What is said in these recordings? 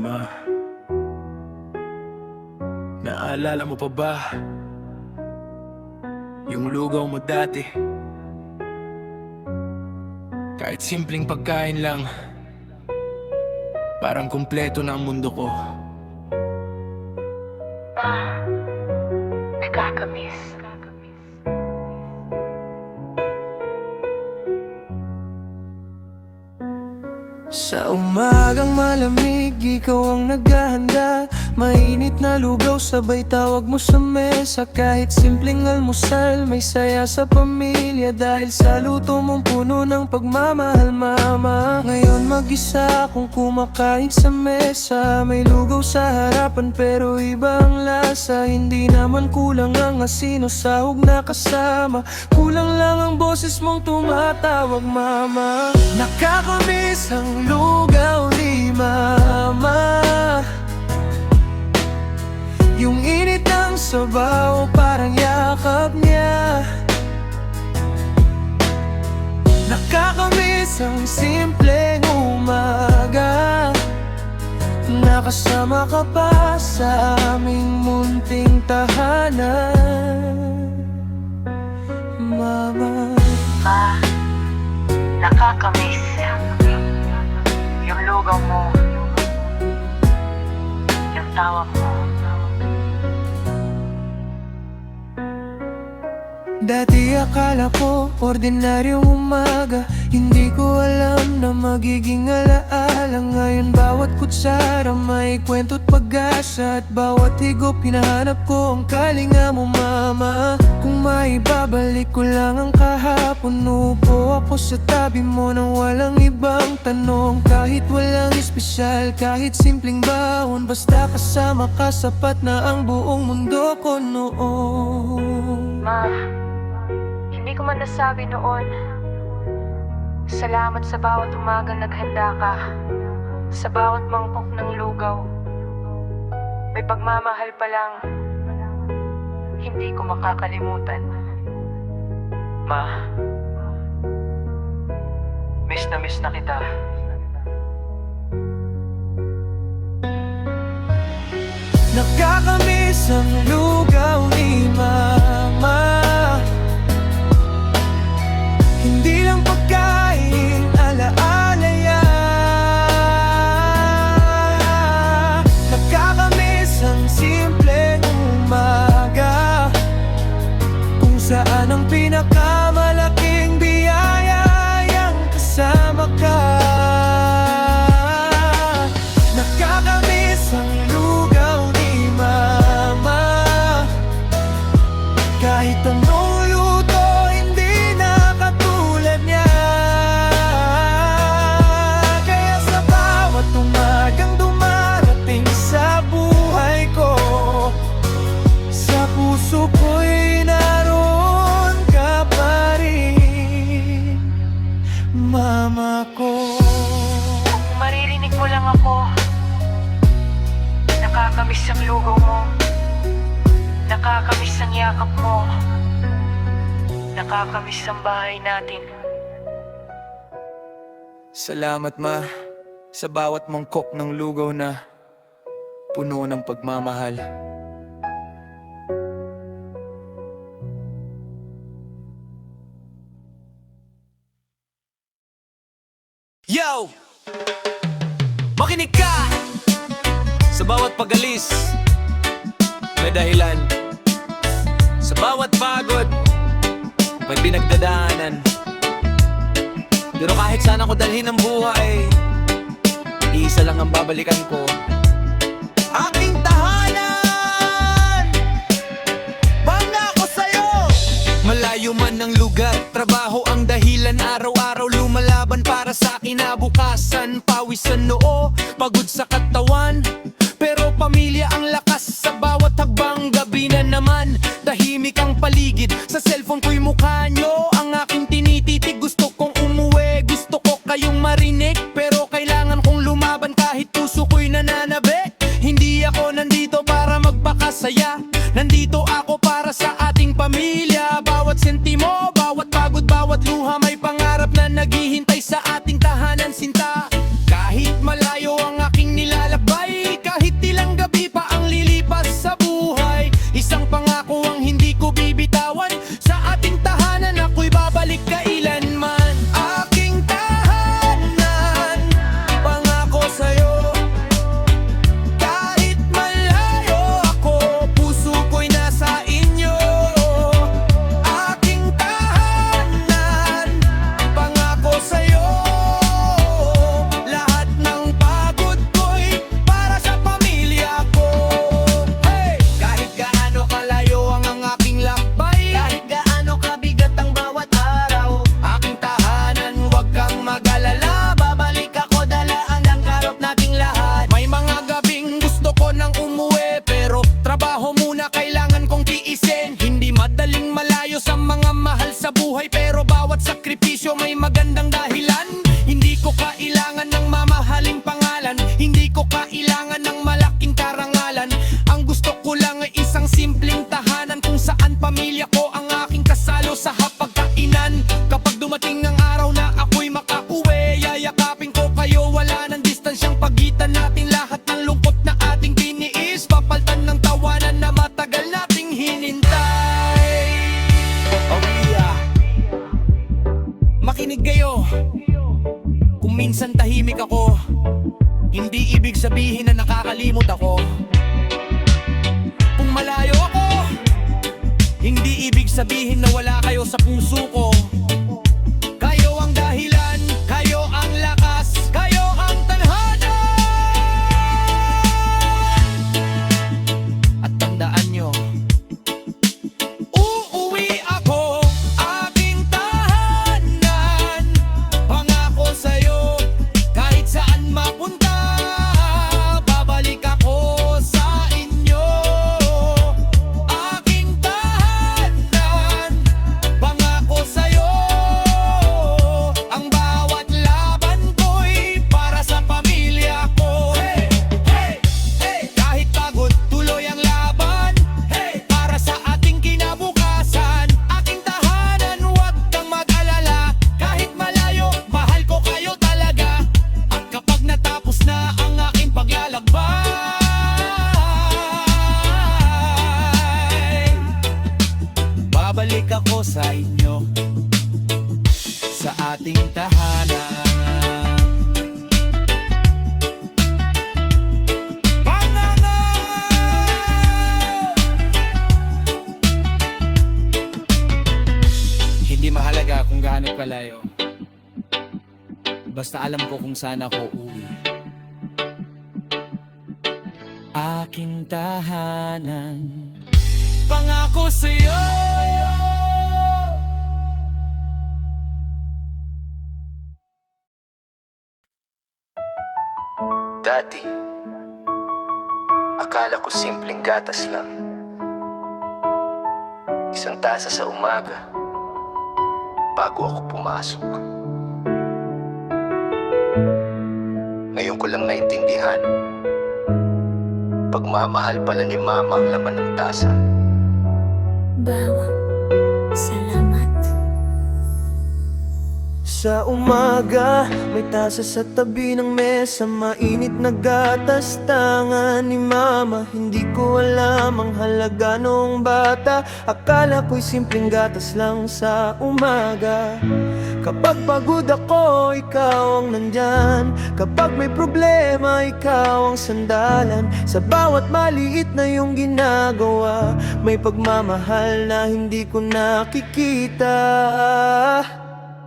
Ma, naalala mo pa ba yung lugaw mo dati? Kahit simpleng pagkain lang, parang kumpleto na ang mundo ko. Nakakamiss. Sa umagang malamig, ikaw ang naghahanda. Mainit na lugaw, sabay tawag mo sa mesa. Kahit simpleng almusal, may saya sa pamilya. Dahil sa luto mong puno ng pagmamahal, mama. Ngayon mag-isa akong kumakain sa mesa. May lugaw sa harapan pero iba ang lasa. Hindi naman kulang ang asin o sahog na kasama. Kulang lang ang boses mong tumatawag, mama. Nakakamiss ang lugaw ni mama. Yung init ng sabaw parang yakap niya. Nakakamiss ang simpleng umaga. Nakasama ka pa sa aming munting tahanan, mama. Ma, nakakamiss. Yung lugaw mo, yung tawag mo. Dati akala ko ordinaryong umaga. Hindi ko alam na magiging alaala. Ngayon bawat kutsara may kwento't pag-asa. At bawat higop hinahanap ko ang kalinga mo, mama. Kung maibabalik ko lang ang kahapon, upo ako sa tabi mo nang walang ibang tanong. Kahit walang espesyal, kahit simpleng baon, basta kasama ka, sapat na ang buong mundo ko noon. Ma, hindi ko man nasabi noon, salamat sa bawat umagang naghanda ka, sa bawat mangkok ng lugaw. May pagmamahal pa lang, hindi ko makakalimutan. Ma, miss na kita. Nakakamiss ang lugaw ni mama. Hindi lang pagkain, alaala yan. Nakakamiss ang simpleng umaga, kung saan ang pinakamalaking biyaya yung kasama ka. Nakakamiss ang lugaw ni mama. Kahit anong luto, hindi na katulad niya. Kaya sa bawat umagang dumarating sa buhay ko, sa puso ko'y naroon ka pa rin, mama ko. Kung maririnig mo lang ako, nakakamiss ang lugaw mo, nakakamiss ang yakap mo, nakakamiss ang bahay natin. Salamat, ma, sa bawat mangkok ng lugaw na puno ng pagmamahal. Yo! Makinig ka! Sa bawat pag-alis, may dahilan. Sa bawat pagod, may pinagdadaanan. Pero kahit saan ako dalhin ng buhay, iisa lang ang babalikan ko: aking tahanan! Pangako sa'yo! Malayo man ang lugar, trabaho ang dahilan. Araw-araw lumalaban para sa kinabukasan. Pawisan noo, pagod sa katawan, pero pamilya ang lakas. Sa bawat hagbang gabi na naman, tahimik ang paligid. Sa cellphone ko'y mukha nyo ang aking tinititig. Gusto kong umuwi, gusto ko kayong marinig, pero kailangan kong lumaban kahit puso ko'y nananabi. Hindi ako nandito para magpakasaya, nandito ako para sa ating pamilya. Bawat sentimo, bawat pagod, bawat luha, may pangarap na naghihintay sa ating tahanan, sinta. Kahit malayo ang aking nilalakbay, Hindi ibig sabihin na nakakalimot ako. Kung malayo ako, hindi ibig sabihin na wala kayo sa puso ko. Kayo ang dahilan, kayo ang lakas, kayo ang tadhana. At tandaan nyo, uuwi ako, aking tahanan. Pangako sa'yo, kahit saan mapunta, babalik ako sa inyo. Aking tahanan, pangako sa'yo. Ang bawat laban ko'y para sa pamilya ko. Hey, hey, hey. Kahit pagod, tuloy ang laban. Hey, para sa ating kinabukasan. Aking tahanan, huwag kang mag-alala. Kahit malayo, mahal ko kayo talaga. At kapag natapos na ang aking paglalakbay, babalik ako sa inyo, sa ating tahanan. Hindi mahalaga kung gaano kalayo, basta alam ko kung saan ako uuwi. Aking tahanan, pangako sa'yo. Dati, akala ko simpleng gatas lang. Isang tasa sa umaga, bago ako pumasok. Ngayon ko lang naintindihan, pagmamahal pala ni Mama ang laman ng tasa. Bawang salamat. Sa umaga, may tasa sa tabi ng mesa, mainit na gatas, tangan ni Mama. Hindi ko alam ang halaga nung bata, akala ko'y simpleng gatas lang sa umaga. Kapag pagod ako, ikaw ang nandyan. Kapag may problema, ikaw ang sandalan. Sa bawat maliit na iyong ginagawa, may pagmamahal na hindi ko nakikita.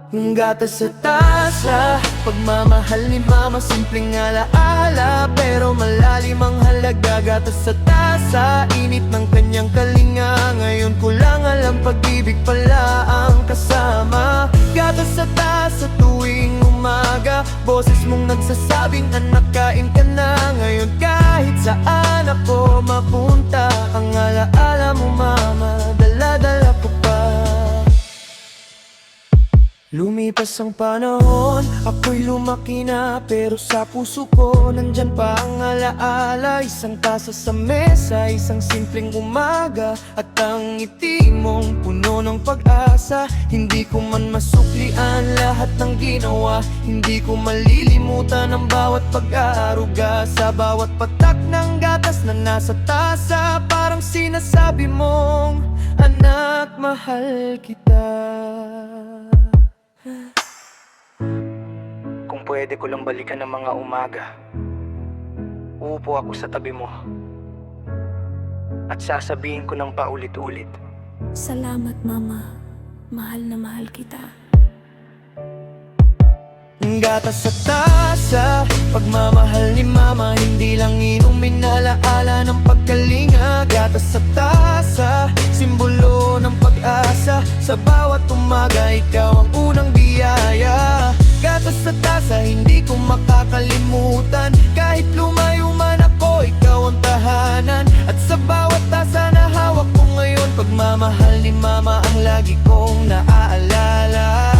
Gatas sa tasa, pagmamahal ni Mama, simpleng alaala, pero malalim ang halaga. Gatas sa tasa, init ng kanyang kalinga. Ngayon ko lang alam, pag-ibig pala ang kasama. Gatas sa tasa tuwing umaga, boses mong nagsasabing anak kain ka na. Ngayon kahit saan ako mapunta, ang alaala mo Mama, dala-dala ko pa. Lumipas ang panahon, ako'y lumaki na, pero sa puso ko nandyan pa ang alaala. Isang tasa sa mesa, isang simpleng umaga, at ang ngiti mong puno ng pag-asa. Hindi ko man masuklian lahat ng ginawa, hindi ko malilimutan ang bawat pag-aaruga. Sa bawat patak ng gatas na nasa tasa, parang sinasabi mong, anak, mahal kita. Kung pwede ko lang balikan ng mga umaga, uupo ako sa tabi mo at sasabihin ko ng paulit-ulit, Salamat, Mama. Mahal na mahal kita. gatas sa tasa, pagmamahal ni Mama, hindi lang inumin, alaala ng pagkalinga. Gatas sa tasa, simbolo ng pag-asa. Sa bawat umaga, ikaw ang unang biyaya. Gatas sa tasa, hindi ko makakalimutan. Kahit lumayo man ako, ikaw ang tahanan. At sa bawat tasa na hawak ko ngayon, pagmamahal ni Mama ang lagi kong naaalala.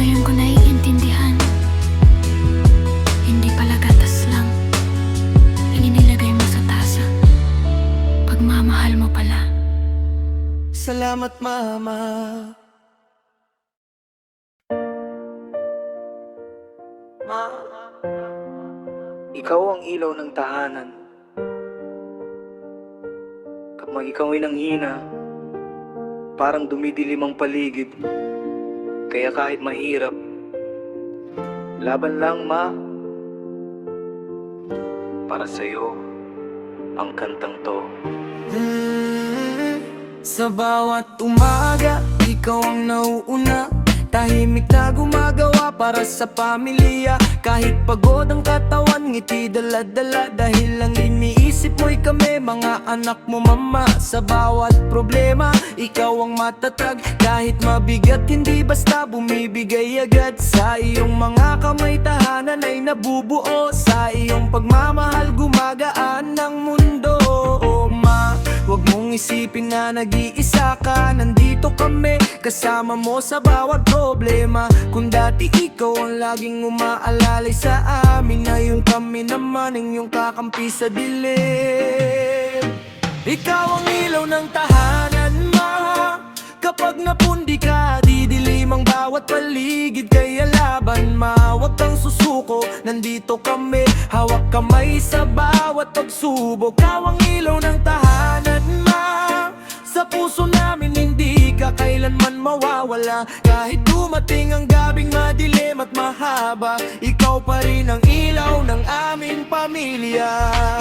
Ngayon ko naiintindihan. Hindi pala gatas lang inilagay mo sa tasa. Pagmamahal mo pala. Salamat, Mama. Ikaw ang ilaw ng tahanan. Kapag ikaw ay nanghina, parang dumidilim ang paligid. Kaya kahit mahirap, laban lang, ma. Para sa'yo, ang kantang to. Sa bawat umaga, ikaw ang nauuna. Tahimik na gumagawa para sa pamilya. Kahit pagod ang katawan, ngiti dala-dala. Dahil ang iniisip mo'y kami, mga anak mo, mama. Sa bawat problema, ikaw ang matatag. Kahit mabigat, hindi basta bumibigay agad. Sa iyong mga kamay, tahanan ay nabubuo. Sa iyong pagmamahal, gumagaan ang mundo. Ma, huwag mong isipin na nag-iisa ka. Nandito kami, kasama mo sa bawat problema. Kung dati ikaw ang laging umaalalay sa amin, ngayon kami naman ang iyong kakampi sa dilim. Ikaw ang ilaw ng tahanan, ma. Kapag napundi ka, didilim ang bawat paligid. Kaya laban, ma, huwag kang susuko. Nandito kami, hawak kamay sa bawat pagsubok. Ikaw ang ilaw ng tahanan, ma. Sa puso namin hindi ka kailanman mawawala. Kahit dumating ang gabing madilim at mahaba, ikaw pa rin ang ilaw ng aming pamilya.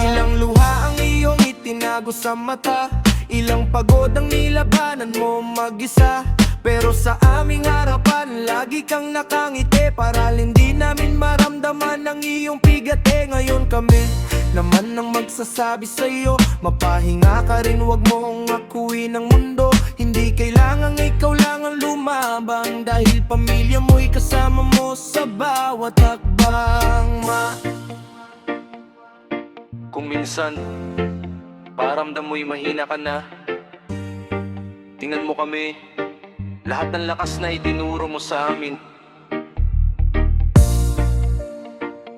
Ilang luha ang iyong itinago sa mata, ilang pagod ang nilabanan mo mag-isa. Pero sa aming harapan, lagi kang nakangiti. Para hindi namin maramdaman ang iyong pigate. Ngayon kami naman ang magsasabi sa'yo, mapahinga ka rin, wag mong akuin ang mundo. Hindi kailangang ikaw lang ang lumabang, dahil pamilya mo'y kasama mo sa bawat hakbang, ma. Kung minsan paramdam mo'y mahina ka na, tingnan mo kami, lahat ng lakas na itinuro mo sa amin,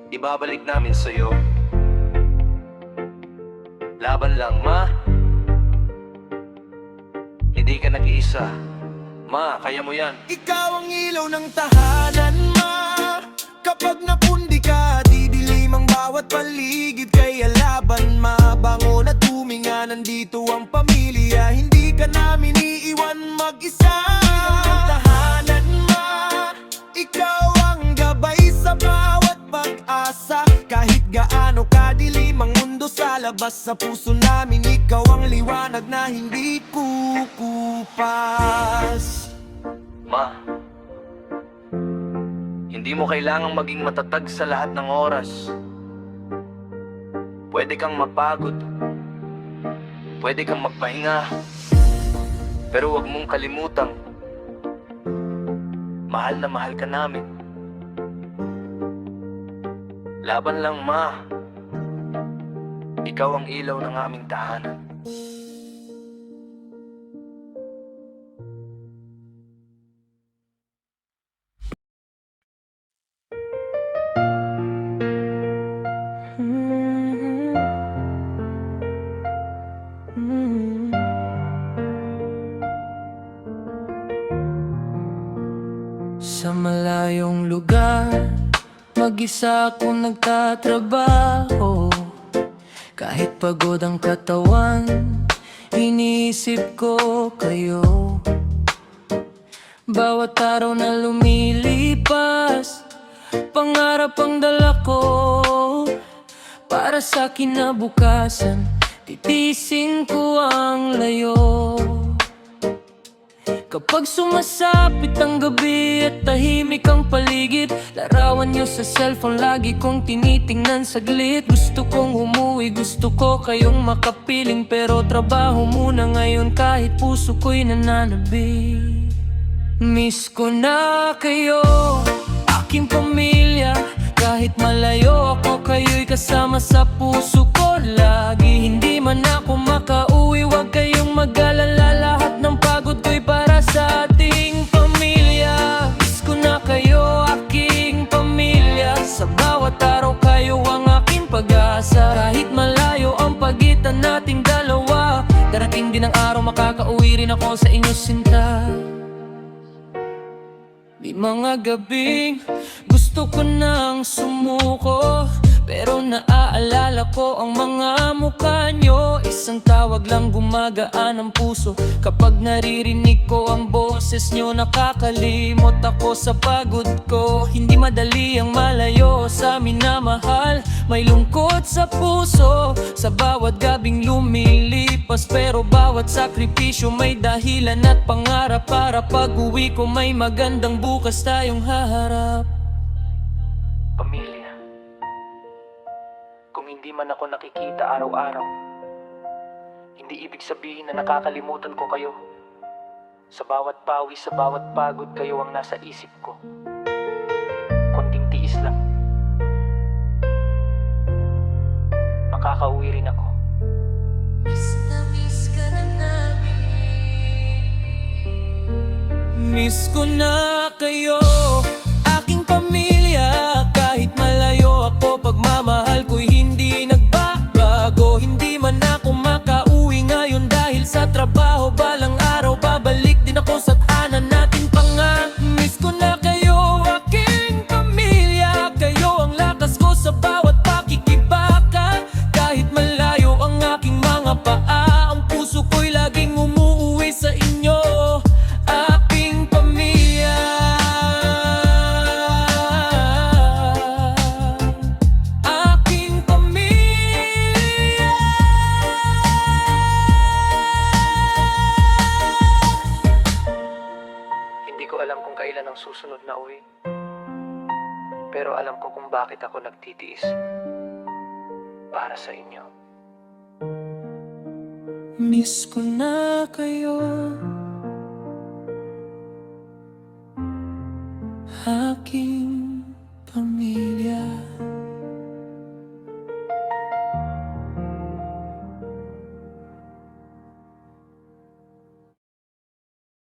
ibabalik namin sa'yo. Laban lang, ma. Hindi ka nag-iisa, ma, kaya mo yan. Ikaw ang ilaw ng tahanan, ma. Kapag napundi ka, didilim ang bawat paligid. Kaya laban, ma, bangon at huminga. Nandito ang pamilya, hindi ka namin iiwan mag-isa. Ilaw ng tahanan, ma. Ikaw ang gabay sa bawat pag-asa. Kahit gaano kadilim ang mundo sa labas, sa puso namin ikaw ang liwanag na hindi kukupas. Ma, hindi mo kailangang maging matatag sa lahat ng oras. Pwede kang mapagod, pwede kang magpahinga, pero huwag mong kalimutang, mahal na mahal ka namin. Laban lang, ma. Ikaw ang ilaw ng aming tahanan. Sa malayong lugar, mag-isa akong nagtatrabaho. Kahit pagod ang katawan, iniisip ko kayo. Bawat araw na lumilipas, pangarap ang dala ko. Para sa kinabukasan, titisin ko ang layo. Kapag sumasapit ang gabi at tahimik ang paligid, larawan niyo sa cellphone lagi kong tinitingnan saglit. Gusto kong umuwi, gusto ko kayong makapiling, pero trabaho muna ngayon kahit puso ko'y nananabik. Miss ko na kayo, aking pamilya. Kahit malayo ako, kayo'y kasama sa puso ko lagi. Hindi man ako makauwi, huwag kayong mag-alala. Lahat ng pagod ko'y para sa ating pamilya. Miss ko na kayo, aking pamilya. Sa bawat araw kayo ang aking pag-asa. Kahit malayo ang pagitan nating dalawa, darating din ang araw makakauwi rin ako sa inyo, sinta. May mga gabing gusto ko nang ko ang mga mukha nyo. Isang tawag lang gumagaan ang puso. Kapag naririnig ko ang boses nyo, nakakalimot ako sa pagod ko. Hindi madali ang malayo sa minamahal. May lungkot sa puso sa bawat gabing lumilipas. Pero bawat sakripisyo may dahilan at pangarap. Para pag-uwi ko may magandang bukas tayong haharap. Pamilya, kung hindi man ako nakikita araw-araw, hindi ibig sabihin na nakakalimutan ko kayo. Sa bawat pawis, sa bawat pagod, kayo ang nasa isip ko. Konting tiis lang, makakauwi rin ako. Miss ko na kayo, aking pamilya. Kahit malayo ako, pagmamahal ko'y hindi nagbabago. Hindi man ako makauwi ngayon dahil sa trabaho. Balang araw babalik din ako sa tahanan natin pa nga. Miss ko na kayo, aking pamilya. Kayo ang lakas ko sa bawat pakikibaka. Kahit malayo ang aking mga paa, ang puso ko'y laging umuuwi sa inyo. Aking pamilya, aking pamilya. Hindi ko alam kung kailan ang susunod na uwi, pero alam ko kung bakit ako nagtitiis. Para sa inyo. Miss ko na kayo, aking